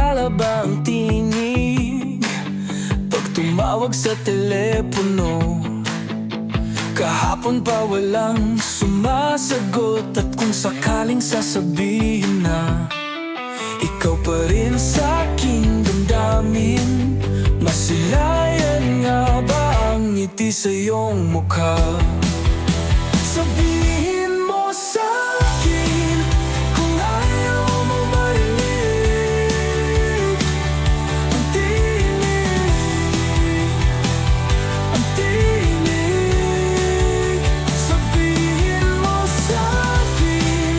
Gumagala ba ang tinig pag tumawag sa telepono? Kahapon pa walang sumasagot, at kung sakaling sasabihin na ikaw pa rin sa aking damdamin, masilayan nga ba ang ngiti sa iyong mukha? Sabihin mo sa akin kung ayaw mo marinig ang tinig, ang tinig. Sabihin mo sa akin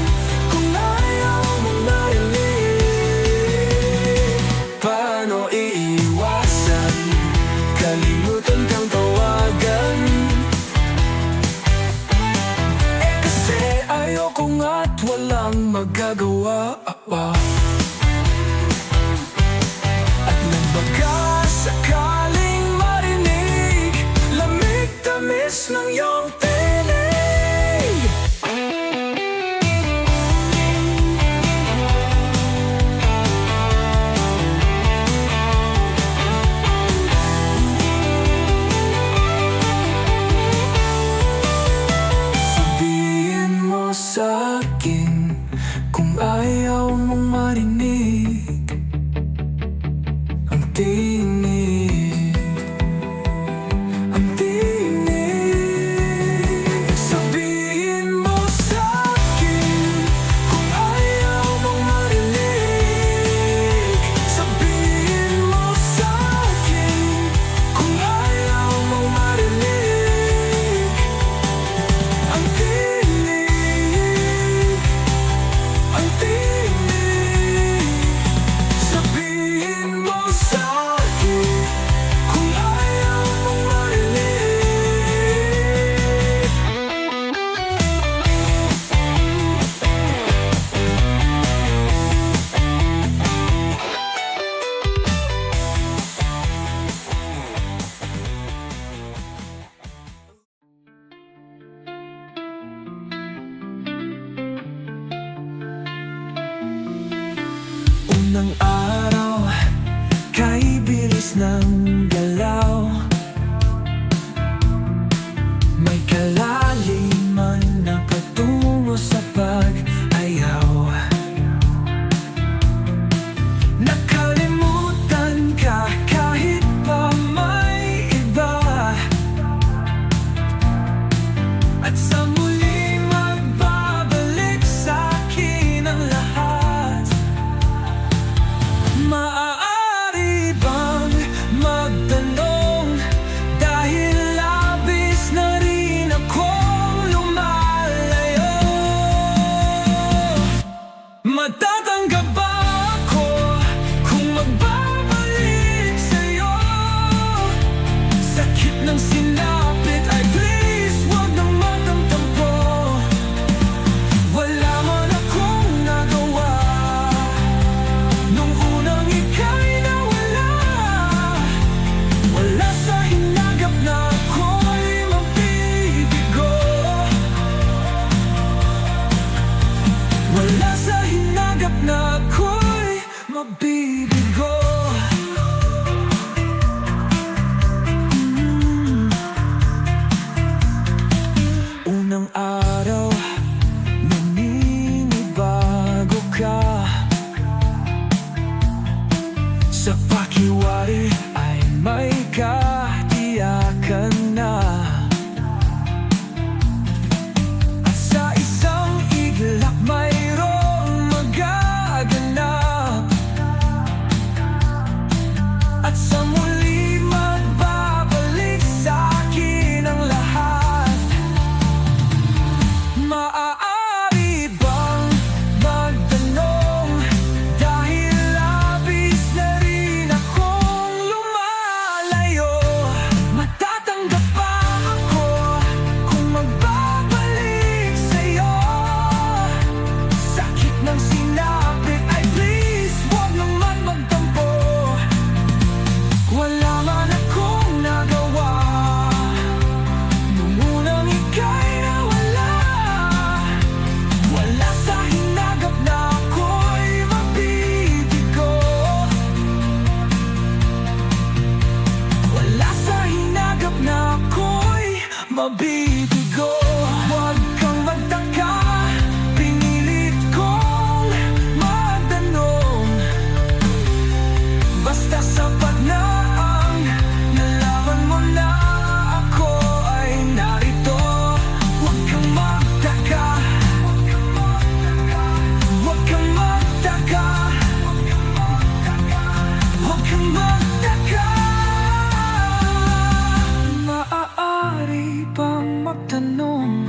kung ayaw mo marinig. Paano iiwasan kalimutan kang tawagan? Ayoko nga't walang magagawa. At nang baka sakaling marinig, lamig-tamis ng iyong tinig. Sa akin kung ayaw mong marinig ang tinig, ang tinig. Sabihin mo sa akin kung ayaw mong marinig. Sabihin mo sa akin kung ayaw mong marinig ang tinig. Unang araw, kay bilis ng galaw, may kalaliman na patungo sa pag-ayaw. Nakalimutan ka kahit pa may iba, at sa muli magbabalik sa'kin ang lahat. Maaari bang magtanong, dahil labis na rin akong lumalayo? Matatanggap ba ako kung magbabalik sa'yo? Sakit ng sinapit ay please wag nang magtamtampo. Wala man akong nagawa nung unang ika'y nawala. Wala sa hinagap na ako'y mabibigo. Wala sa hinagap na ako'y mabibigo. Unang araw, naninibago ka. Sa pakiwari ay may katiyakan na, at sa isang iglap mayroong magaganap. At sa muli magbabalik sa'kin ang lahat. Maaari bang magtanong, dahil labis na rin akong lumalayo? mabibigo. Huwag kang magtaka, pinilit kong magtanong. Basta sapat na ang nalaman mo na ako ay narito. Huwag kang magtaka, huwag kang magtaka, huwag kang magtaka. Maaari bang magtanong,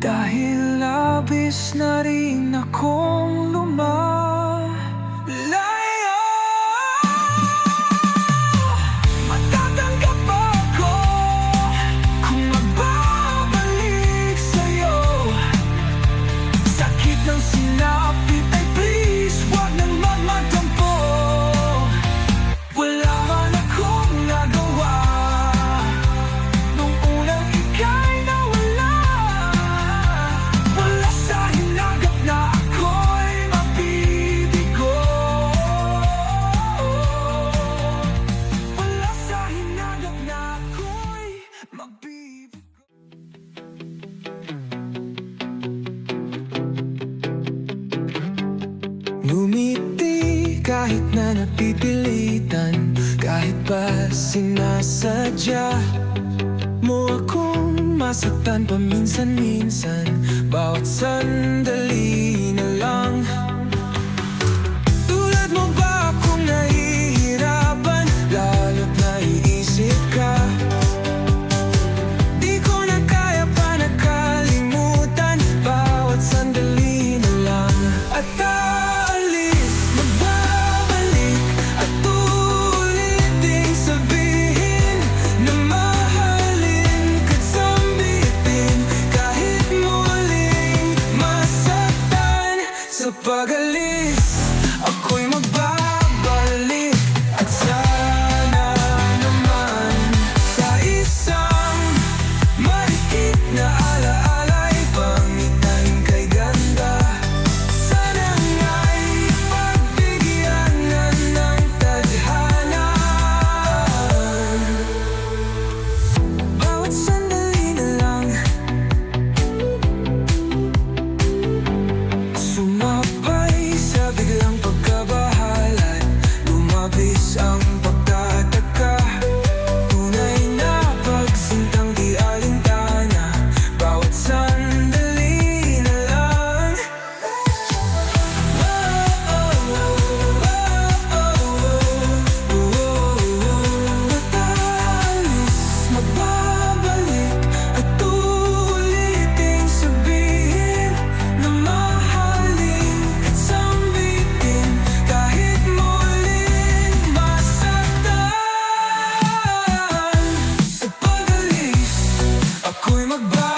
dahil labis na rin akong lumalayo. Matatanggap ako kung magbabalik sa'yo. Sakit ng sinapit ay please, wag nang magmatampo. Wala man akong nagawa nung unang ika'y nawala. Wala sa hinagap na ako'y mabibigo. Wala sa hinagap na ako'y mabibigo. Ngumiti kahit na napipilitan, kahit pa sinasadya mo akong masaktan paminsan-minsan. Bawat sandali na lang. Tulad mo ba akong nahihirapan, lalo't naiisip ka? Di ko na kaya pa nakalimutan, bawat sandali na lang. At aalis, magbabalik, at uliting sabihin na mahalin ka't sambitin, kahit muling masaktan. Sa pag-alis, ako'y magbabalik, at sana naman sa isang mahigit na alaala'y pangitan kay ganda. Sana nga'y pagbigyan na ng tadhana. Bawat sandali na lang, sumabay sa biglang pagkabahala, lumabis ang pagtataka. Tunay na pagsintang di alintana, bawat sandali na lang. Matalis, magbabalik, at uliting sabihin na mahalin ka't sambitin, kahit muling masaktan. Sa pag-alis, ako'y magbabalik,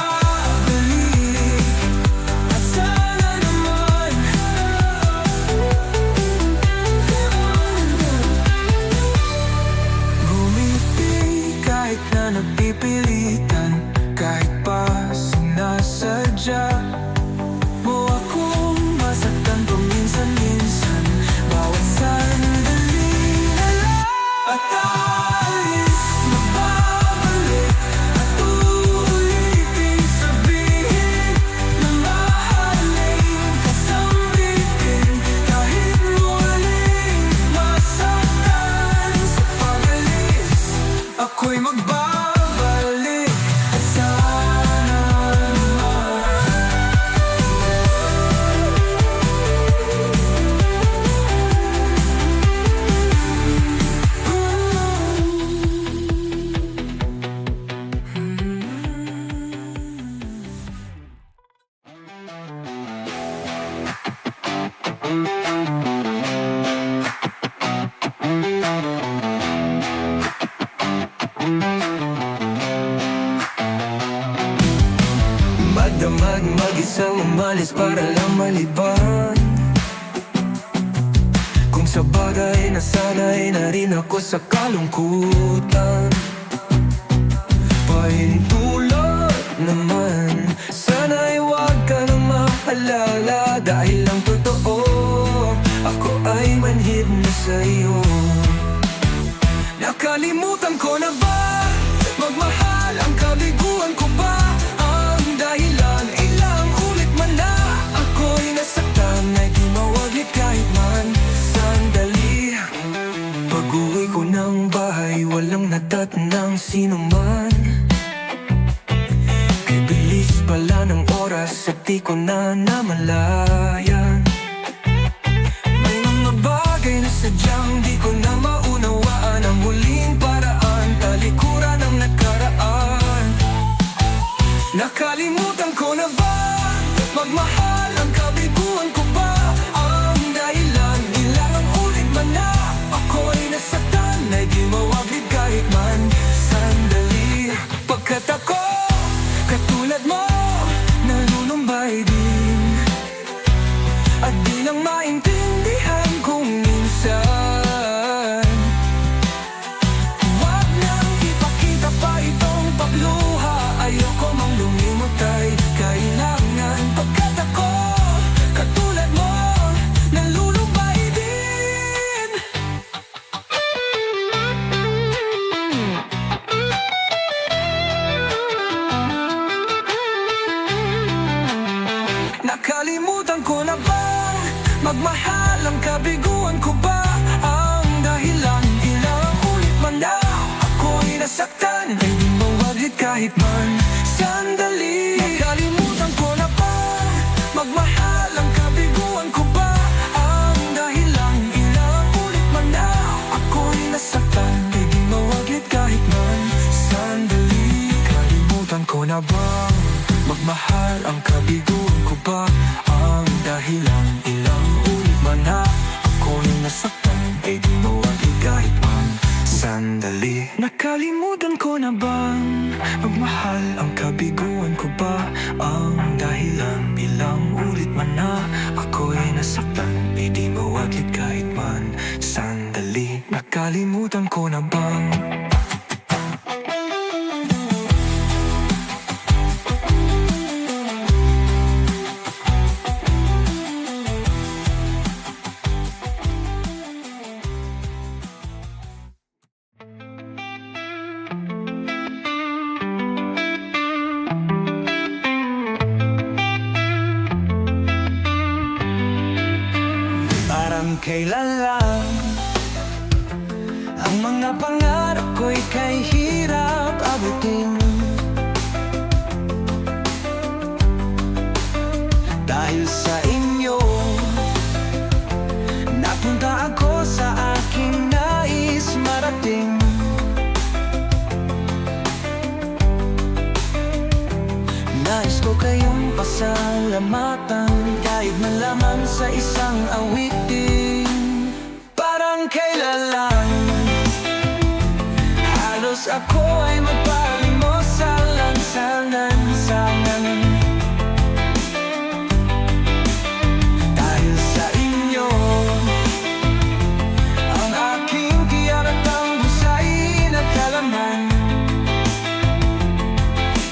at sana naman gumiti kahit na napipilitan, kahit pa sinasadya mo akong masaktan paminsan-minsan. Bawat sandali na lang. At aalis, magbabalik, at uliting sabihin na mahalin ka't sambitin, kahit muling masaktan. Sa pag-alis, ako'y magbabalik, at sana naman. Magdamag, mag-isang umalis para lang maliban. Kung sa bagay nasanay na rin ako sa kalungkutan, pahintulot naman, sana'y huwag ka na maalala. Dahil lang totoo, ako ay manhid na sa'yo. Nakalimutan ko na ba magmahal? Ang kabiguan ko ba walang natatnang sino man. Kay bilis pala ng oras at di ko na namalayan. May mga bagay na sadyang di ko na maunawaan. Ang muling paraan, talikuran ng nakaraan. Nakalimutan ko na ba magmahal? Ang kabiguan ko ba ang dahilan? Ilang ulit man na ako'y nasaktan, ay di mawaglit kahit man sandali. Pagkat ako, katulad mo, nalulumbay din, at di lang maintindihan kung minsan. Huwag nang ipakita pa itong pagluha, ayoko mang lumimot ay kailangan. Pagkat ako, katulad mo, nalulumbay din. Nakalimutan ko na bang magmahal? Ang kabiguan ko ba ang dahilan? Ilang ulit man na ako'y nasaktan, ay di mawaglit kahit man sandali. Nakalimutan ko na bang magmahal? Ang kabiguan ko ba ang dahilan? Ilang ulit man na ako'y nasaktan, ay di mawaglit kahit man sandali. Nakalimutan ko na bang magmahal? Ang kabiguan ko ba ang dahilan? Ilang ulit man na ako'y nasaktan, ay di mawaglit kahit man sandali. Nakalimutan ko na bang magmahal? Ang kabiguan ko ba ang dahilan? Ilang ulit man na ako'y nasaktan, ay di mawaglit kahit man sandali. Nakalimutan ko na bang parang kailan lang ang mga pangarap ko'y kay hirap abutin? Dahil sa inyo, napunta ako sa aking nais marating. Nais ko kayong pasalamatan, kahit man lamang sa isang awitin. Parang kailan lang halos ako ay magpalimos sa lansangan. Dahil sa inyo, ang aking tiyan at ang busain at kalaman.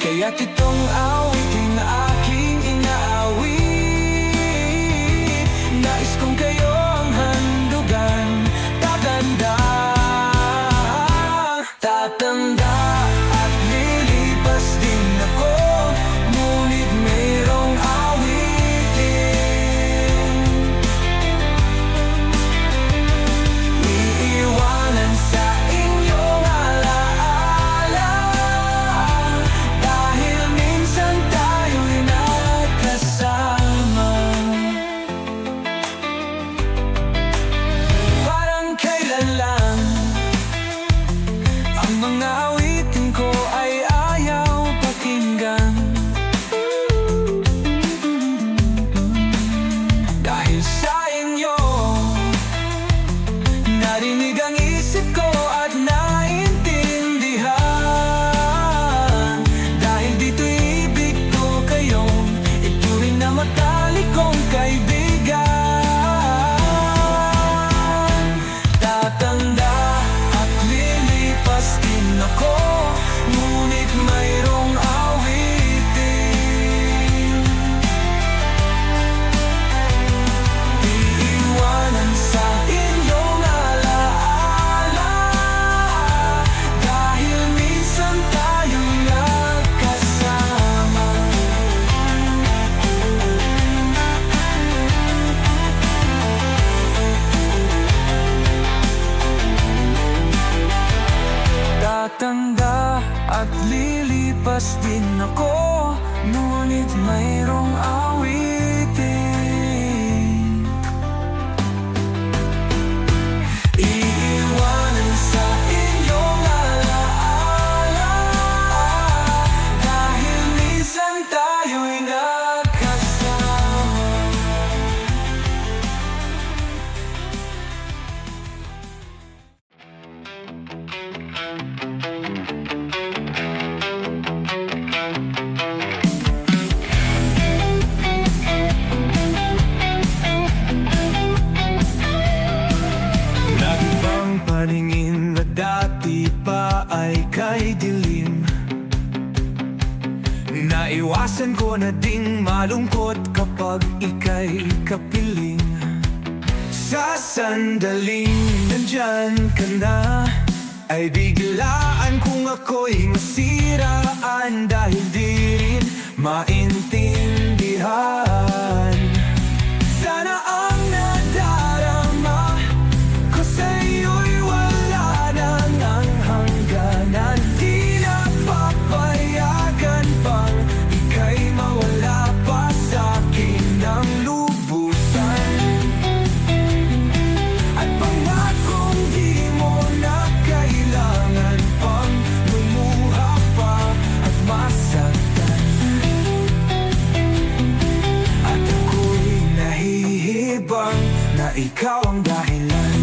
Kaya't itong awiting aking inaawit, nais kong kayo ang handog tatanda mayroong awitin. Iiwanan sa iyong alaala, dahil minsan tayo'y nagkasama. Nagibang paningin na dati pa ay kay dilim. Naiwasan ko na ding malungkot kapag ika'y kapiling. Sa sandaling nandyan ka na, ay biglaan kung ako'y masiraan, dahil di rin maintindihan. Sana ang nadarama ko sa'yo'y wala nang ang hangganan. Di na papayagan pang ika'y mawala pa sa'kin ng lubusan. At pangakong di mo na kailangan pang lumuha pa at masaktan. At ako'y nahihibang na ikaw ang dahilan.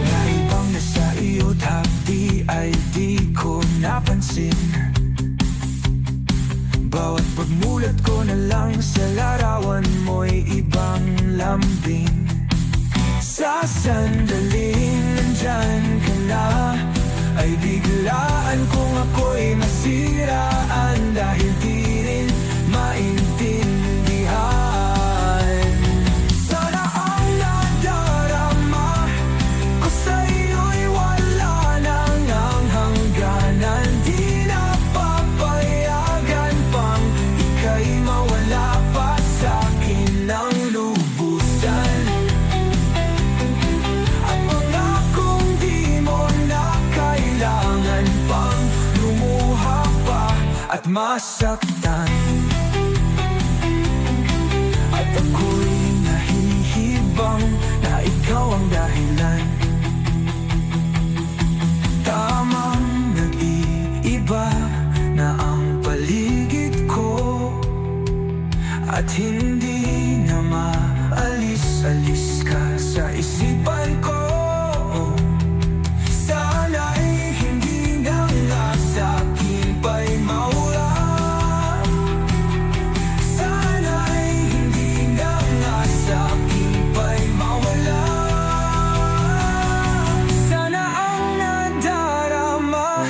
Naibang na sa iyo't hapdi ay di ko napansin. Bawat pagmulat ko na lang sa larawan mo'y ibang lambing. Sa sandaling nandyan ka na, ay biglaan kung ako'y masiraan, dahil di rin maintindihan. Sana ang nadarama ko sa'yo'y wala nang ang hangganan. Di na papayagan pang ika'y mawala pa sa'kin ng lubusan. At pangakong di mo na kailangan pang lumuha pa at masaktan. At ako'y nahihibang na ikaw ang dahilan. Tamang nag-iiba na ang paligid ko, at hindi na maalis-alis ka sa isipan ko. Sana'y hindi na nga sa'kin pa'y mawala. Sana'y hindi na nga sa'kin pa'y mawala. Sana ang nadarama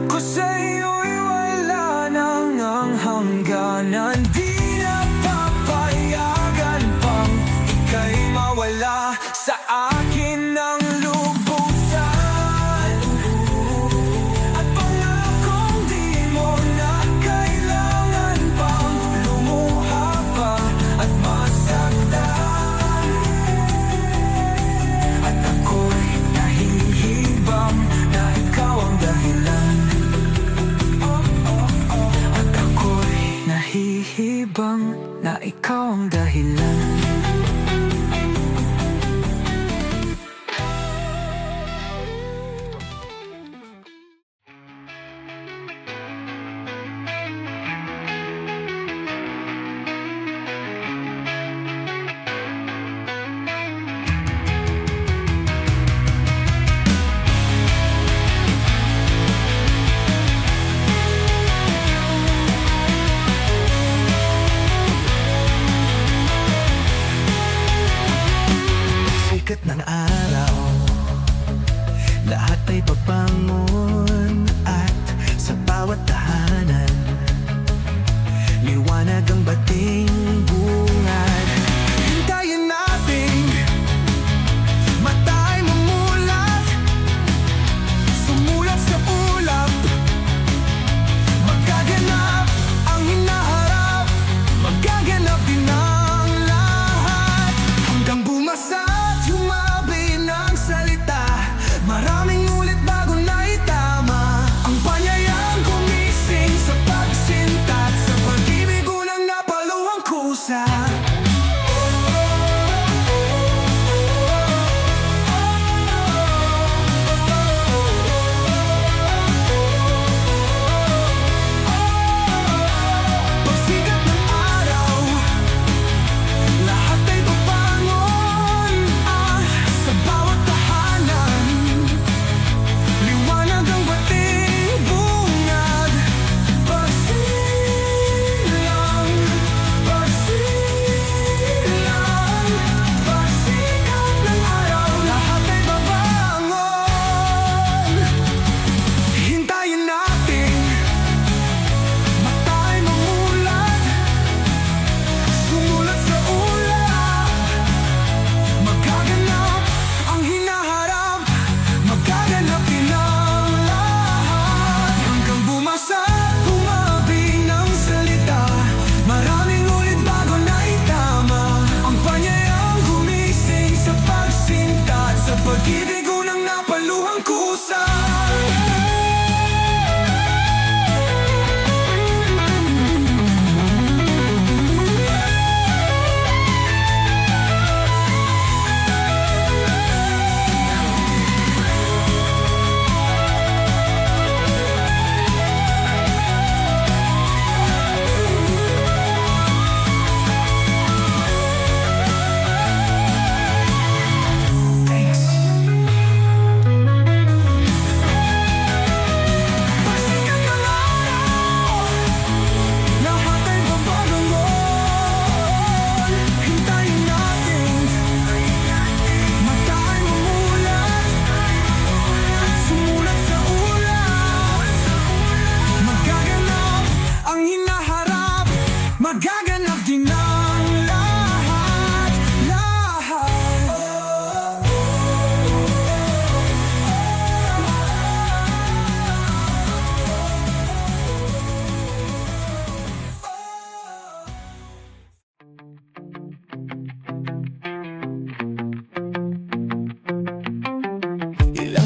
ko sa'yo'y wala nang ang hangganan. Di na papayagan pang ika'y mawala sa akin ng lubusan. At pangakong di mo na kailangan pang lumuha pa at masaktan. At ako'y nahihibang na ikaw ang dahilan. At ako'y nahihibang na ikaw ang dahilan.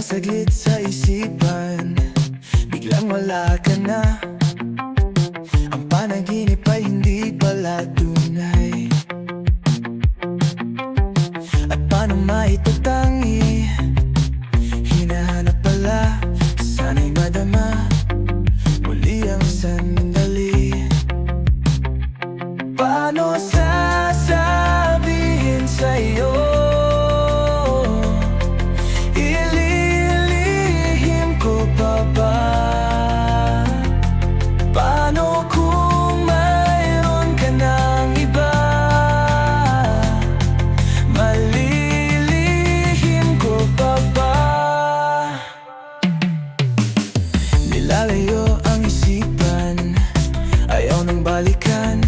saglit sa isipan, biglang wala ka na. Ang panaginip ay hindi pala tunay. At paano maitatangi, hinahanap pala, sana'y madama muli ang sandali. Paano sasabihin sa'yo, ililihim ko pa ba? Paano kung mayroon ka ng iba? Malilihim ko pa ba? Nilalayo ang isipan, ayaw nang balikan.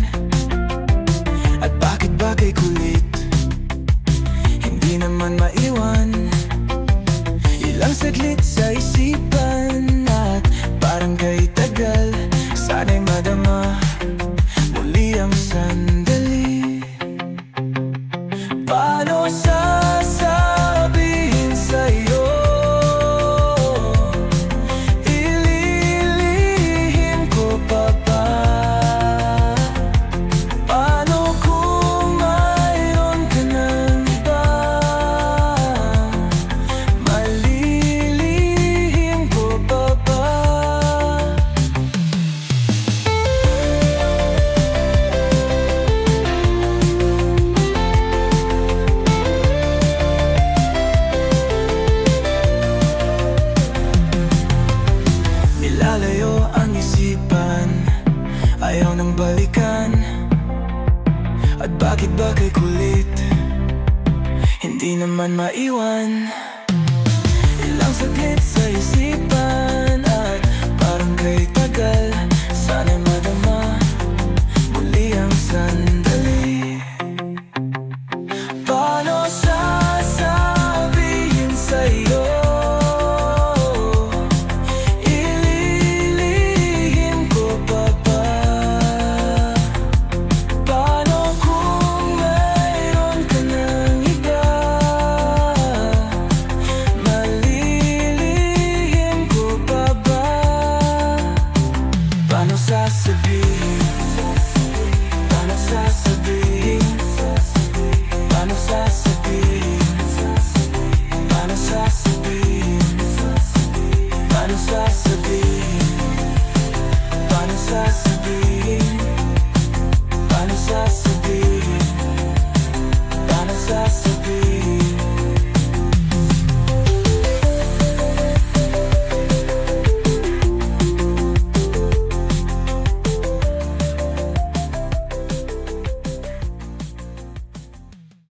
At bakit ba kay kulit, hindi naman maiwan? Ilang saglit sa isipan at parang kay tagal, sana'y madama muli ang sandali. Paano sasabihin sa'yo, ililihim ko pa ba? Paano kung mayroon ka ng iba? Malilihim ko pa ba? Nilalayo ang isipan, ayaw nang balikan. At bakit ba kay kulit, hindi naman maiwan? Ilang saglit sa isipan at parang kay tagal,